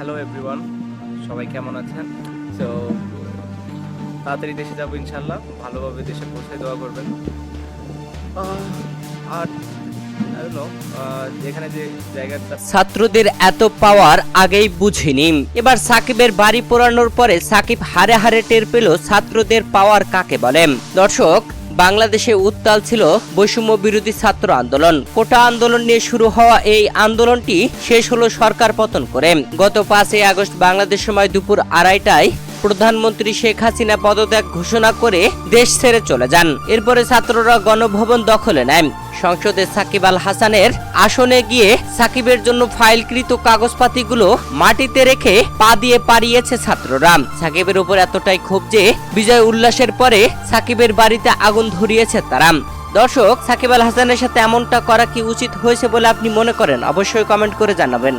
Hello everyone, সবাই কেমন আছেন? সো তাড়াতাড়ি দেশে যাবো ইনশাল্লাহ, ভালোভাবে দেশে পৌঁছে দোয়া করবেন। আর যেখানে যে জায়গাটা ছাত্রদের এত পাওয়ার আগেই বুঝিনি। এবার সাকিবের বাড়ি পোড়ানোর পরে সাকিব হারে হারে টের পেল ছাত্রদের পাওয়ার কাকে বলে। দর্শক, বাংলাদেশে উত্তাল ছিল বৈষম্য বিরোধী ছাত্র আন্দোলন। কোটা আন্দোলন নিয়ে শুরু হওয়া এই আন্দোলনটি শেষ হলো সরকার পতন করে। গত 5 আগস্ট বাংলাদেশ সময় দুপুর 2:30টায় প্রধানমন্ত্রী শেখ হাসিনা পদত্যাগ ঘোষণা করে দেশ ছেড়ে চলে যান। এরপরে ছাত্ররা গণভবন দখলে নেয়। সংসদে সাকিব আল হাসানের আসনে গিয়ে সাকিবের জন্য ফাইলকৃত কাগজপাতিগুলো মাটিতে রেখে পা দিয়ে পাড়িয়েছে ছাত্ররা। সাকিবের উপর এতটাই ক্ষোভ যে বিজয় উল্লাসের পরে সাকিবের বাড়িতে আগুন ধরিয়েছে তারা। দর্শক, সাকিব আল হাসানের সাথে এমনটা করা কি উচিত হয়েছে বলে আপনি মনে করেন? অবশ্যই কমেন্ট করে জানাবেন।